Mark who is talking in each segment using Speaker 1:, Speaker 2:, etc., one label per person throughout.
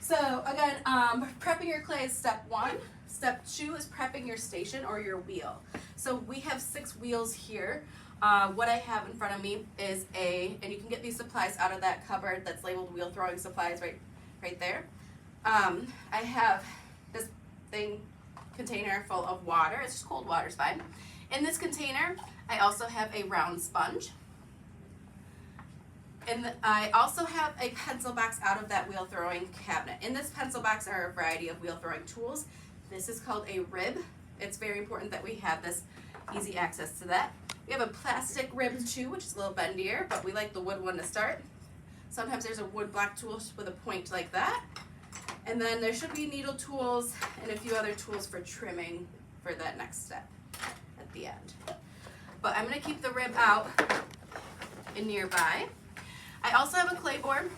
Speaker 1: So again, prepping your clay is step one. Step two is prepping your station or your wheel. So we have 6 wheels here. What I have in front of me is and you can get these supplies out of that cupboard that's labeled wheel throwing supplies right there. I have this container full of water. It's just cold water, it's fine. In this container, I also have a round sponge. And I also have a pencil box out of that wheel throwing cabinet. In this pencil box are a variety of wheel throwing tools. This is called a rib. It's very important that we have this easy access to that. We have a plastic rib too, which is a little bendier, but we like the wood one to start. Sometimes there's a wood block tool with a point like that. And then there should be needle tools and a few other tools for trimming for that next step at the end. But I'm gonna keep the rib out and nearby. I also have a clay board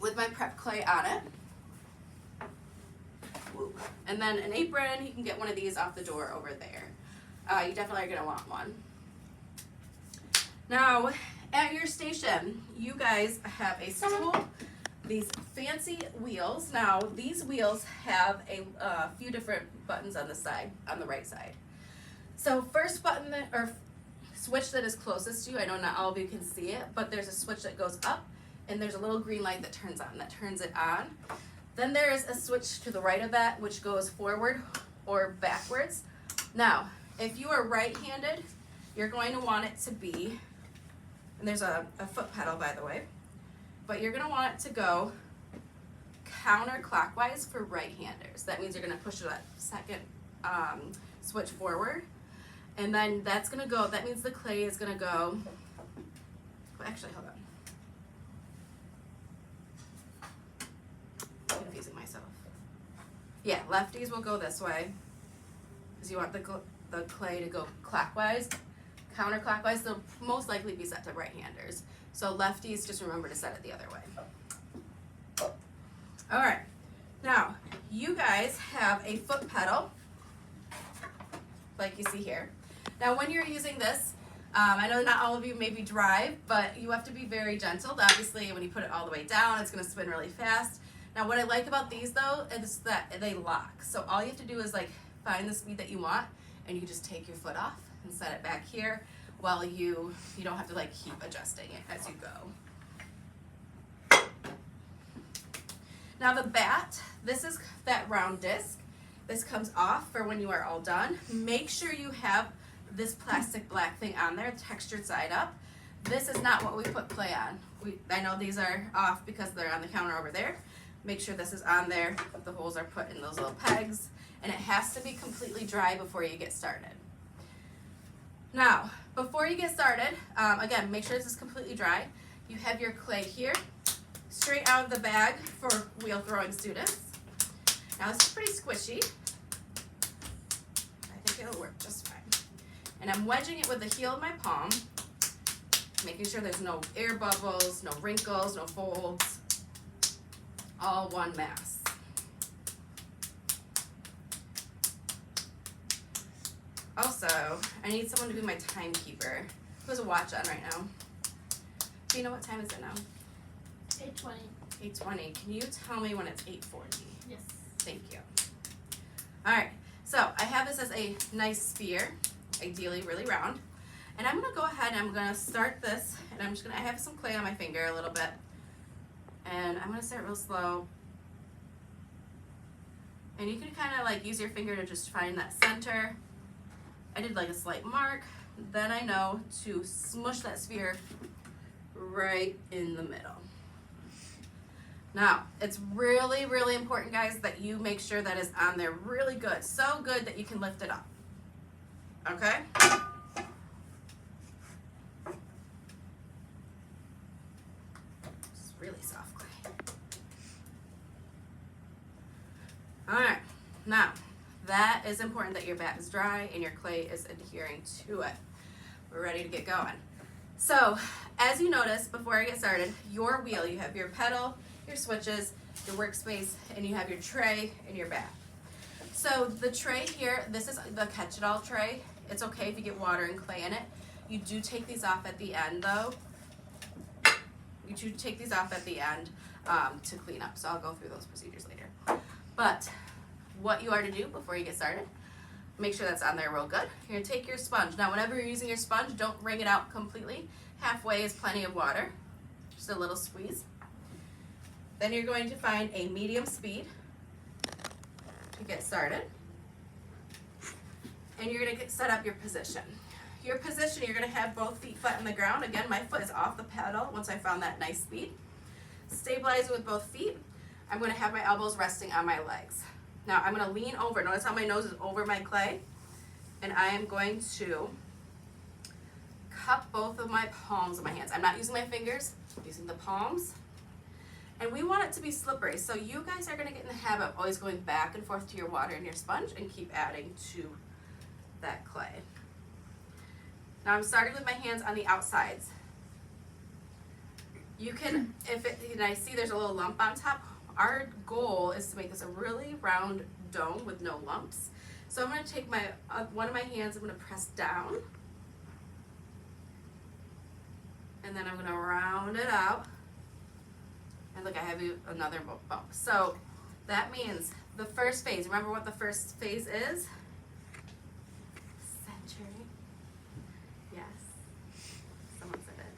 Speaker 1: with my prep clay on it. And then an apron. You can get one of these off the door over there. You definitely are going to want one. Now, at your station, you guys have a stool, these fancy wheels. Now, these wheels have a few different buttons on the side, on the right side. So first button or switch that is closest to you, I know not all of you can see it, but there's a switch that goes up and there's a little green light that turns on, that turns it on. Then there is a switch to the right of that which goes forward or backwards. Now, if you are right-handed, you're going to want it to be, and there's a foot pedal by the way, but you're going to want it to go counterclockwise for right-handers. That means you're going to push that second switch forward. And then that's going to go, that means the clay is going to go, well, actually, hold on. I'm confusing myself. Yeah, lefties will go this way, because you want the clay to go clockwise. Counterclockwise, they'll most likely be set to right-handers. So lefties, just remember to set it the other way. All right, now, you guys have a foot pedal, like you see here. Now when you're using this, I know not all of you maybe drive, but you have to be very gentle. Obviously, when you put it all the way down, it's going to spin really fast. Now what I like about these though is that they lock. So all you have to do is like find the speed that you want, and you just take your foot off and set it back here while you don't have to like keep adjusting it as you go. Now the bat, this is that round disc. This comes off for when you are all done. Make sure you have this plastic black thing on there, textured side up. This is not what we put clay on. I know these are off because they're on the counter over there. Make sure this is on there. The holes are put in those little pegs, and it has to be completely dry before you get started. Now, before you get started, again, make sure this is completely dry. You have your clay here, straight out of the bag for wheel throwing students. Now this is pretty squishy. I think it'll work just fine. And I'm wedging it with the heel of my palm, making sure there's no air bubbles, no wrinkles, no folds, all one mass. Also, I need someone to be my timekeeper. Who has a watch on right now? Do you know what time is it now?
Speaker 2: 8:20.
Speaker 1: 8:20. Can you tell me when it's 8:40?
Speaker 2: Yes.
Speaker 1: Thank you. All right, so I have this as a nice sphere, ideally really round. And I'm gonna go ahead and I'm gonna start this, and I have some clay on my finger a little bit. And I'm gonna start real slow. And you can kind of like use your finger to just find that center. I did like a slight mark. Then I know to smush that sphere right in the middle. Now, it's really, really important, guys, that you make sure that is on there really good. So good that you can lift it up. Okay? It's really soft clay. All right. Now, that is important that your bat is dry and your clay is adhering to it. We're ready to get going. So, as you notice, before I get started, your wheel, you have your pedal, your switches, your workspace, and you have your tray and your bat. So the tray here, this is the catch-it-all tray. It's okay if you get water and clay in it. You do take these off at the end though. You do take these off at the end. to clean up. So I'll go through those procedures later. But what you are to do before you get started, make sure that's on there real good. You're gonna take your sponge. Now whenever you're using your sponge, don't wring it out completely. Halfway is plenty of water, just a little squeeze. Then you're going to find a medium speed to get started. And you're gonna set up your position. Your position, you're gonna have both feet flat on the ground. Again, my foot is off the pedal once I found that nice speed. Stabilize with both feet. I'm gonna have my elbows resting on my legs. Now I'm gonna lean over. Notice how my nose is over my clay. And I am going to cup both of my palms of my hands. I'm not using my fingers, I'm using the palms. And we want it to be slippery. So you guys are gonna get in the habit of always going back and forth to your water and your sponge and keep adding to that clay. Now I'm starting with my hands on the outsides. You can, and I see there's a little lump on top, our goal is to make this a really round dome with no lumps. So I'm gonna take my, one of my hands, I'm gonna press down. And then I'm gonna round it out. And look, I have another bump. So that means the first phase, remember what the first phase is? Centering. Yes. Someone said it.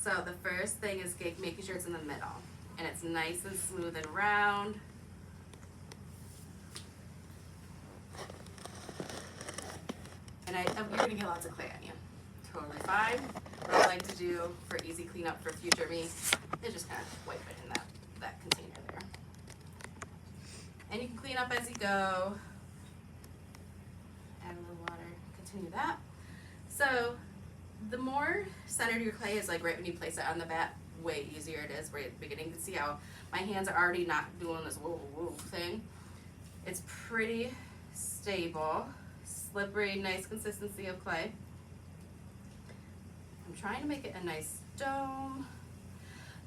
Speaker 1: So the first thing is making sure it's in the middle. And it's nice and smooth and round. And you're gonna get lots of clay on you. Totally fine. What I like to do for easy cleanup for future me is just kind of wipe it in that container there. And you can clean up as you go. Add a little water, continue that. So the more centered your clay is, like right when you place it on the bat, way easier it is. Right at the beginning, you can see how my hands are already not doing this whoa, whoa thing. It's pretty stable, slippery, nice consistency of clay. I'm trying to make it a nice dome.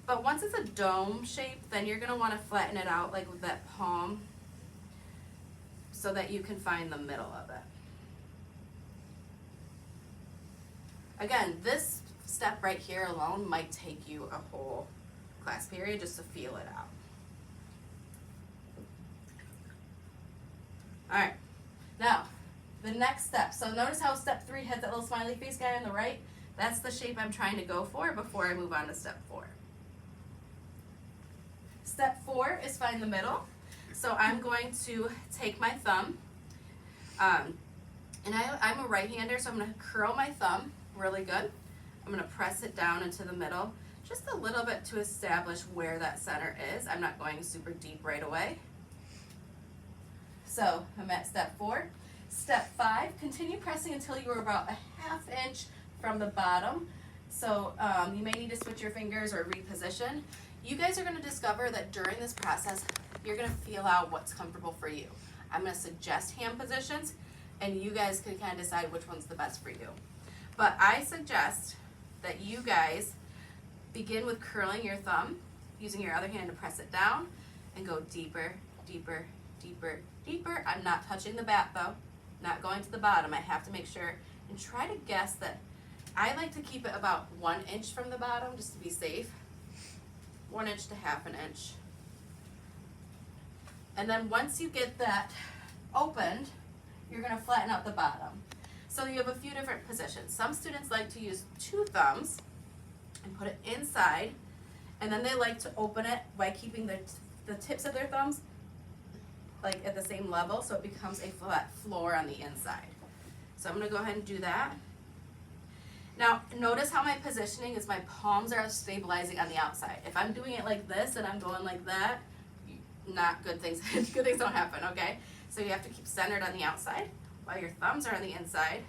Speaker 1: But once it's a dome shape, then you're gonna wanna flatten it out like with that palm so that you can find the middle of it. Again, this step right here alone might take you a whole class period just to feel it out. All right, now the next step. So notice how step 3 has that little smiley face guy on the right? That's the shape I'm trying to go for before I move on to step 4. Step 4 is find the middle. So I'm going to take my thumb, and I'm a right-hander, so I'm gonna curl my thumb really good. I'm gonna press it down into the middle, just a little bit to establish where that center is. I'm not going super deep right away. So I'm at step 4. Step 5, continue pressing until you are about a ½ inch from the bottom. So you may need to switch your fingers or reposition. You guys are gonna discover that during this process, you're gonna feel out what's comfortable for you. I'm gonna suggest hand positions, and you guys can kind of decide which one's the best for you. But I suggest that you guys begin with curling your thumb, using your other hand to press it down, and go deeper, deeper, deeper, deeper. I'm not touching the bat though, not going to the bottom. I have to make sure and try to guess that. I like to keep it about 1 inch from the bottom just to be safe. 1 inch to ½ inch. And then once you get that opened, you're gonna flatten out the bottom. So you have a few different positions. Some students like to use 2 thumbs and put it inside, and then they like to open it by keeping the tips of their thumbs like at the same level, so it becomes a flat floor on the inside. So I'm gonna go ahead and do that. Now, notice how my positioning is my palms are stabilizing on the outside. If I'm doing it like this and I'm going like that, not good things, good things don't happen, okay? So you have to keep centered on the outside while your thumbs are on the inside,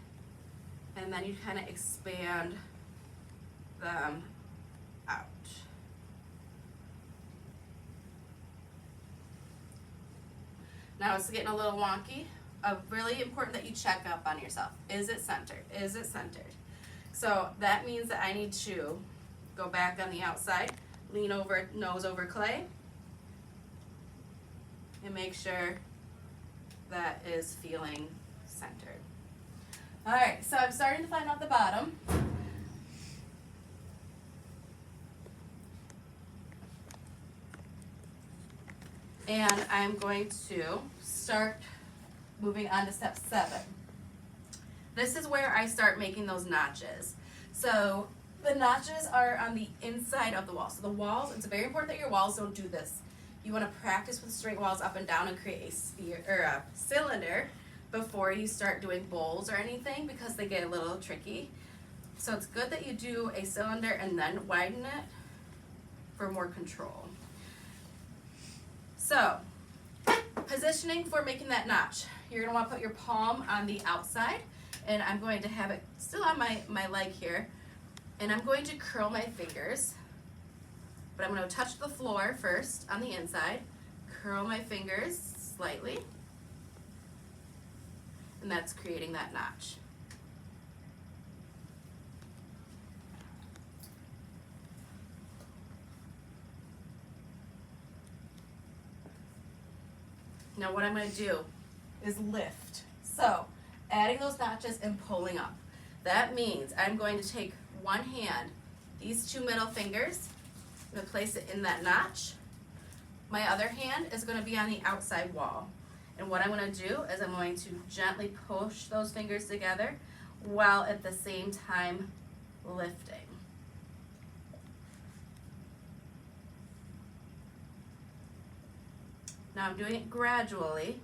Speaker 1: and then you kind of expand them out. Now it's getting a little wonky. Really important that you check up on yourself. Is it centered? Is it centered? So that means that I need to go back on the outside, lean over, nose over clay, and make sure that is feeling centered. All right, so I'm starting to find out the bottom. And I'm going to start moving on to step 7. This is where I start making those notches. So the notches are on the inside of the wall. So the walls, it's very important that your walls don't do this. You want to practice with straight walls up and down and create a sphere or a cylinder before you start doing bowls or anything, because they get a little tricky. So it's good that you do a cylinder and then widen it for more control. So, positioning for making that notch. You're going to want to put your palm on the outside, and I'm going to have it still on my leg here, and I'm going to curl my fingers, but I'm going to touch the floor first on the inside, curl my fingers slightly, and that's creating that notch. Now what I'm going to do is lift. So adding those notches and pulling up. That means I'm going to take one hand, these 2 middle fingers, I'm going to place it in that notch. My other hand is going to be on the outside wall. And what I'm going to do is I'm going to gently push those fingers together while at the same time lifting. Now I'm doing it gradually.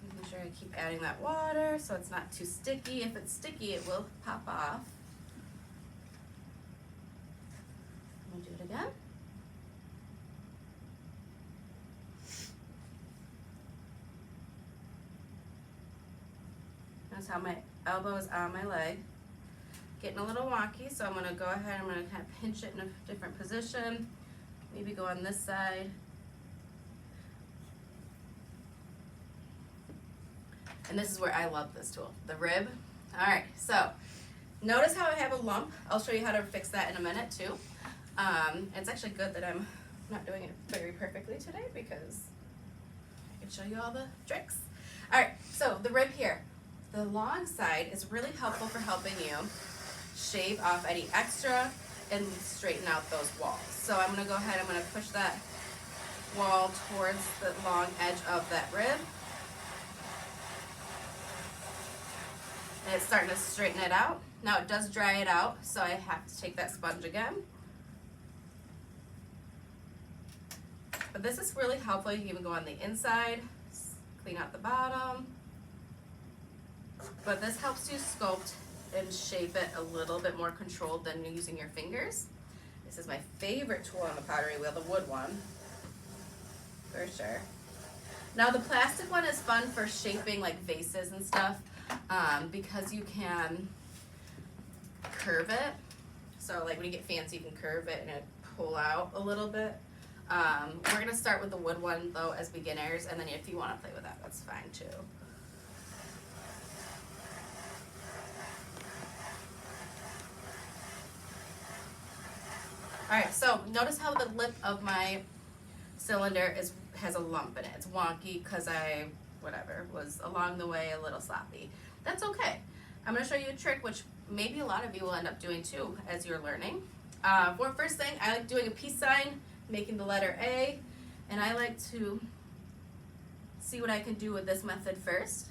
Speaker 1: Making sure I keep adding that water so it's not too sticky. If it's sticky, it will pop off. I'm going to do it again. Notice how my elbow is on my leg. Getting a little wonky, so I'm going to go ahead, I'm going to kind of pinch it in a different position. Maybe go on this side. And this is where I love this tool, the rib. All right, so notice how I have a lump. I'll show you how to fix that in a minute too. It's actually good that I'm not doing it very perfectly today because I can show you all the tricks. All right, so the rib here. The long side is really helpful for helping you shave off any extra and straighten out those walls. So I'm going to go ahead, I'm going to push that wall towards the long edge of that rib. And it's starting to straighten it out. Now it does dry it out, so I have to take that sponge again. But this is really helpful. You can even go on the inside, clean out the bottom. But this helps you sculpt and shape it a little bit more controlled than using your fingers. This is my favorite tool on the pottery wheel, the wood one, for sure. Now the plastic one is fun for shaping like vases and stuff because you can curve it. So like when you get fancy, you can curve it and it pull out a little bit. We're gonna start with the wood one though as beginners, and then if you wanna play with that, that's fine too. Alright, so notice how the lip of my cylinder has a lump in it. It's wonky because I, was along the way a little sloppy. That's okay. I'm going to show you a trick which maybe a lot of you will end up doing too as you're learning. For first thing, I like doing a peace sign, making the letter A, and I like to see what I can do with this method first.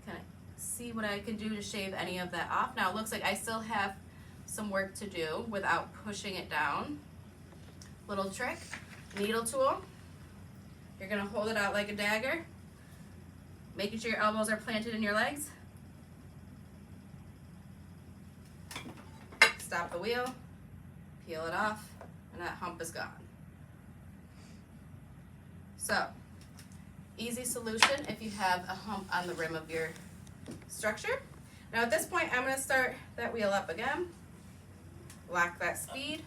Speaker 1: Kind of see what I can do to shave any of that off. Now it looks like I still have some work to do without pushing it down. Little trick, needle tool. You're gonna hold it out like a dagger, making sure your elbows are planted in your legs. Stop the wheel, peel it off, and that hump is gone. So, easy solution if you have a hump on the rim of your structure. Now at this point, I'm gonna start that wheel up again. Lock that speed,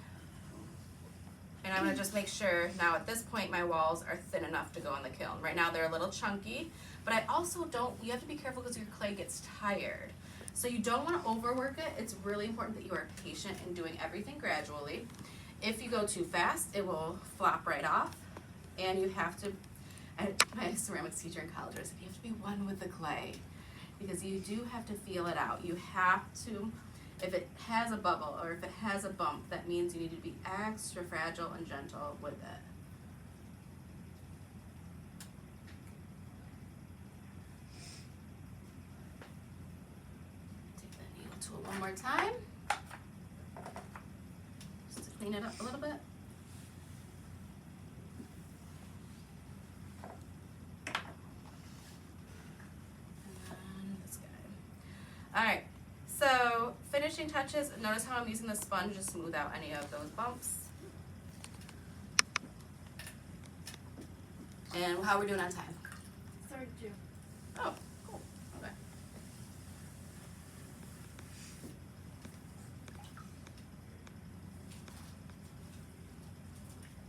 Speaker 1: and I'm gonna just make sure now at this point my walls are thin enough to go in the kiln. Right now they're a little chunky, but I also you have to be careful because your clay gets tired. So you don't wanna overwork it. It's really important that you are patient in doing everything gradually. If you go too fast, it will flop right off, and you have to, my ceramics teacher in college said, you have to be one with the clay because you do have to feel it out. You have to If it has a bubble or if it has a bump, that means you need to be extra fragile and gentle with it. Take that needle tool one more time, just to clean it up a little bit. Alright, so finishing touches, notice how I'm using the sponge to smooth out any of those bumps. And how are we doing on time?
Speaker 2: 32.
Speaker 1: Oh, cool. Okay.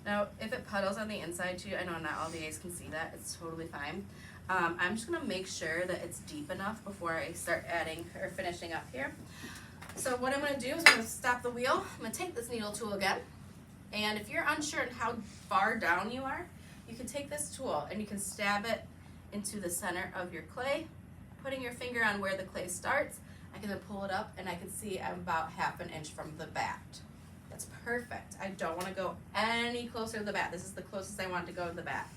Speaker 1: Now, if it puddles on the inside too, I know not all the A's can see that, it's totally fine. I'm just gonna make sure that it's deep enough before I start adding or finishing up here. So what I'm gonna do is I'm gonna stop the wheel. I'm gonna take this needle tool again. And if you're unsure on how far down you are, you can take this tool and you can stab it into the center of your clay, putting your finger on where the clay starts. I can then pull it up and I can see I'm about 1/2 inch from the bat. That's perfect. I don't wanna go any closer to the bat. This is the closest I want to go to the bat.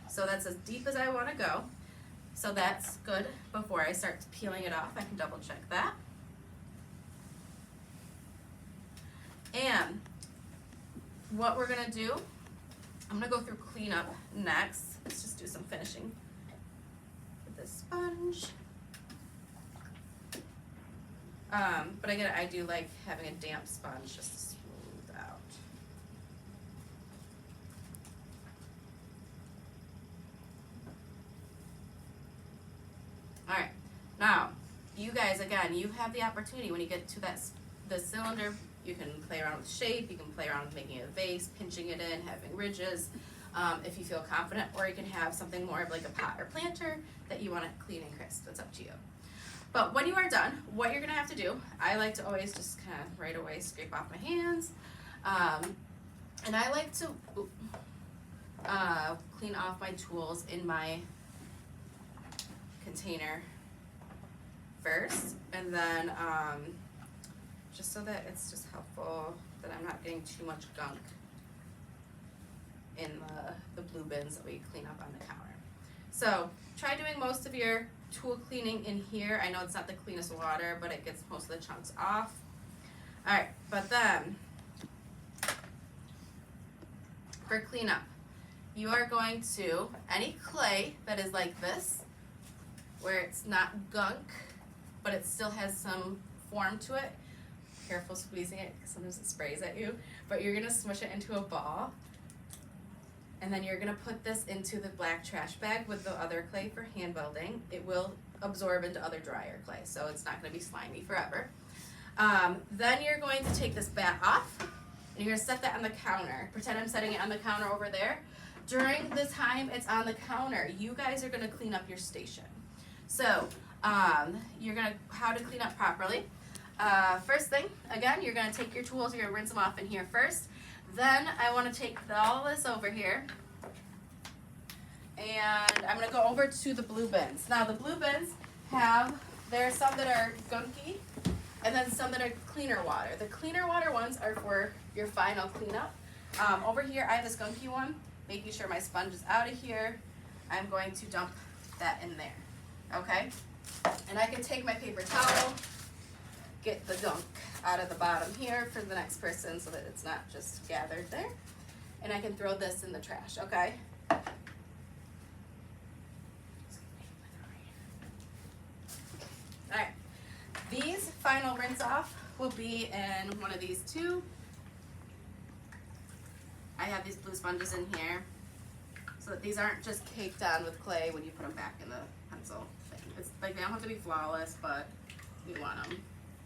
Speaker 1: So that's as deep as I want to go. So that's good. Before I start peeling it off, I can double check that. And what we're gonna do, I'm gonna go through cleanup next. Let's just do some finishing with this sponge. But again, I do like having a damp sponge just to smooth out. All right, now you guys, again, you have the opportunity when you get to the cylinder, you can play around with shape, you can play around with making a vase, pinching it in, having ridges, if you feel confident, or you can have something more of like a pot or planter that you want to clean and crisp. That's up to you. But when you are done, what you're gonna have to do, I like to always just kind of right away scrape off my hands, and I like to clean off my tools in my container first, and then just so that it's just helpful that I'm not getting too much gunk in the blue bins that we clean up on the counter. So try doing most of your tool cleaning in here. I know it's not the cleanest water, but it gets most of the chunks off. All right, but then for cleanup, you are going to, any clay that is like this, where it's not gunk, but it still has some form to it, careful squeezing it because sometimes it sprays at you, but you're gonna smush it into a ball, and then you're gonna put this into the black trash bag with the other clay for hand building. It will absorb into other drier clay, so it's not gonna be slimy forever. Then you're going to take this bat off, and you're gonna set that on the counter. Pretend I'm setting it on the counter over there. During the time it's on the counter, you guys are gonna clean up your station. So, you're gonna, how to clean up properly. First thing, again, you're gonna take your tools, you're gonna rinse them off in here first. Then I wanna take all this over here, and I'm gonna go over to the blue bins. Now the blue bins there are some that are gunky, and then some that are cleaner water. The cleaner water ones are for your final cleanup. Over here I have this gunky one, making sure my sponge is out of here. I'm going to dump that in there. Okay, and I can take my paper towel, get the gunk out of the bottom here for the next person so that it's not just gathered there, and I can throw this in the trash. Okay. All right, these final rinse off will be in one of these two. I have these blue sponges in here so that these aren't just caked on with clay when you put them back in the pencil thing. It's like they don't have to be flawless, but we want them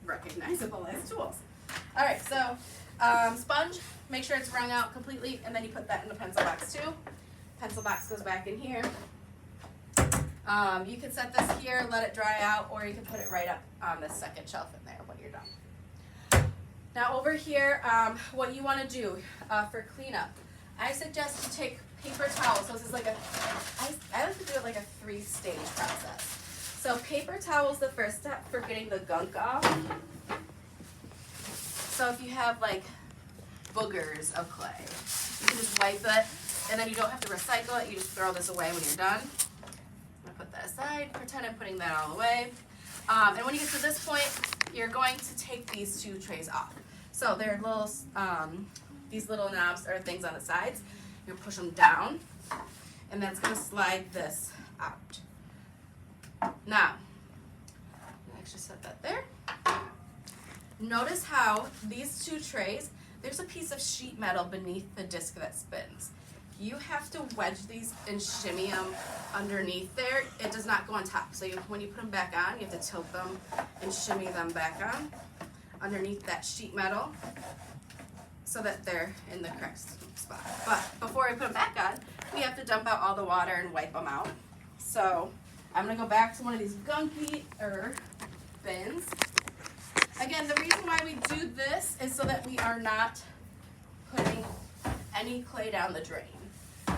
Speaker 1: recognizable as tools. All right, so sponge, make sure it's wrung out completely, and then you put that in the pencil box too. Pencil box goes back in here. You can set this here, let it dry out, or you can put it right up on the second shelf in there when you're done. Now over here, what you want to do for cleanup, I suggest you take paper towels. So this is like I like to do it like a 3-stage process. So paper towel is the first step for getting the gunk off. So if you have like boogers of clay, you can just wipe it, and then you don't have to recycle it. You just throw this away when you're done. I'm gonna put that aside, pretend I'm putting that all away. And when you get to this point, you're going to take these 2 trays off. So they're little, these little knobs or things on the sides. You're gonna push them down, and that's gonna slide this out. Now, I'll actually set that there. Notice how these 2 trays, there's a piece of sheet metal beneath the disc that spins. You have to wedge these and shimmy them underneath there. It does not go on top. So when you put them back on, you have to tilt them and shimmy them back on underneath that sheet metal so that they're in the correct spot. But before I put them back on, we have to dump out all the water and wipe them out. So I'm gonna go back to one of these gunky bins. Again, the reason why we do this is so that we are not putting any clay down the drain.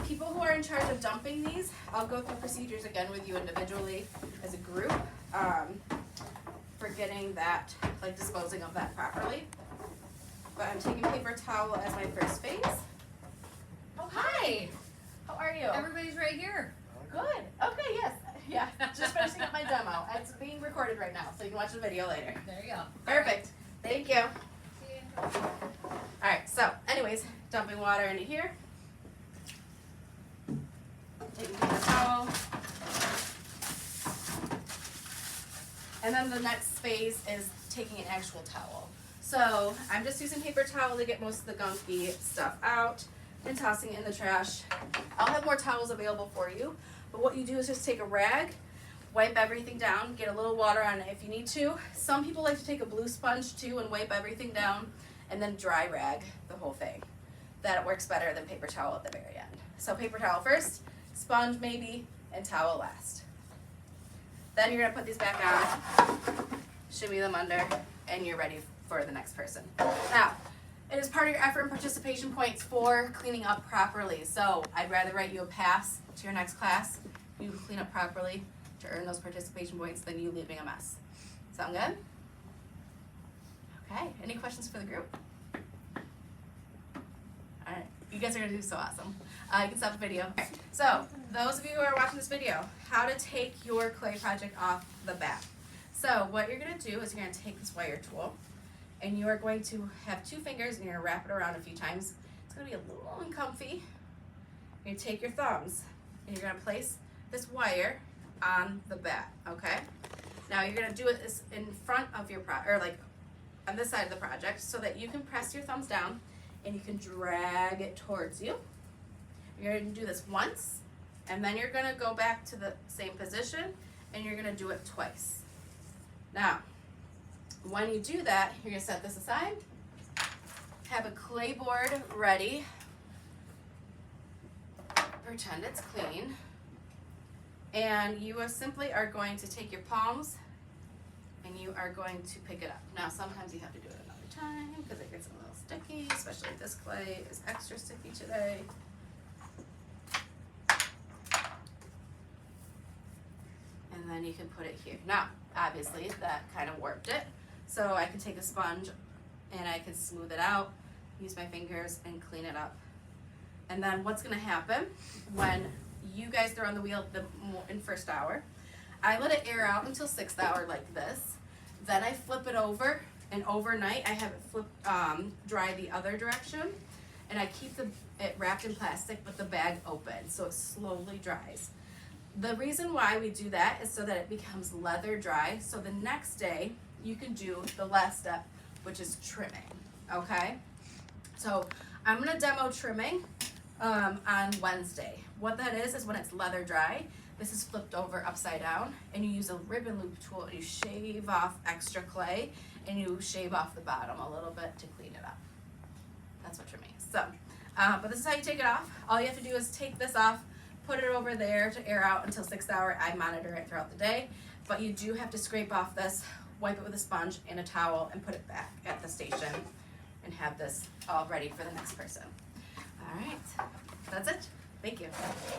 Speaker 1: People who are in charge of dumping these, I'll go through procedures again with you individually as a group for getting that, like disposing of that properly. But I'm taking paper towel as my first phase. Oh, hi. How are you?
Speaker 2: Everybody's right here.
Speaker 1: Good. Okay, yes. Yeah, just finishing up my demo. It's being recorded right now, so you can watch the video later.
Speaker 2: There you go.
Speaker 1: Perfect. Thank you.
Speaker 2: See you.
Speaker 1: Alright, so anyways, dumping water into here. Taking paper towel. And then the next phase is taking an actual towel. So I'm just using paper towel to get most of the gunky stuff out and tossing it in the trash. I'll have more towels available for you, but what you do is just take a rag, wipe everything down, get a little water on it if you need to. Some people like to take a blue sponge too and wipe everything down and then dry rag the whole thing. That works better than paper towel at the very end. So paper towel first, sponge maybe, and towel last. Then you're gonna put these back on, shimmy them under, and you're ready for the next person. Now, it is part of your effort and participation points for cleaning up properly. So I'd rather write you a pass to your next class. You clean up properly to earn those participation points than you leaving a mess. Sound good? Okay, any questions for the group? All right, you guys are gonna do so awesome. You can stop the video. Okay. So, those of you who are watching this video, how to take your clay project off the bat. So, what you're gonna do is you're gonna take this wire tool, and you are going to have 2 fingers, and you're gonna wrap it around a few times. It's gonna be a little uncomfy. You're gonna take your thumbs, and you're gonna place this wire on the bat, okay? Now, you're gonna do it in front of your on this side of the project so that you can press your thumbs down and you can drag it towards you. You're gonna do this once, and then you're gonna go back to the same position, and you're gonna do it twice. Now, when you do that, you're gonna set this aside, have a clay board ready, pretend it's clean, and you simply are going to take your palms and you are going to pick it up. Now, sometimes you have to do it another time because it gets a little sticky, especially if this clay is extra sticky today. And then you can put it here. Now, obviously, that kind of warped it. So I can take a sponge and I can smooth it out, use my fingers and clean it up. And then what's gonna happen when you guys throw on the wheel in first hour, I let it air out until 6th hour like this. Then I flip it over, and overnight I have it dry the other direction, and I keep it wrapped in plastic but the bag open so it slowly dries. The reason why we do that is so that it becomes leather dry, so the next day you can do the last step, which is trimming, okay? So I'm gonna demo trimming on Wednesday. What that is when it's leather dry, this is flipped over upside down, and you use a ribbon loop tool and you shave off extra clay and you shave off the bottom a little bit to clean it up. That's what trimming is. So, but this is how you take it off. All you have to do is take this off, put it over there to air out until 6th hour. I monitor it throughout the day, but you do have to scrape off this, wipe it with a sponge and a towel, and put it back at the station and have this all ready for the next person. All right, that's it. Thank you.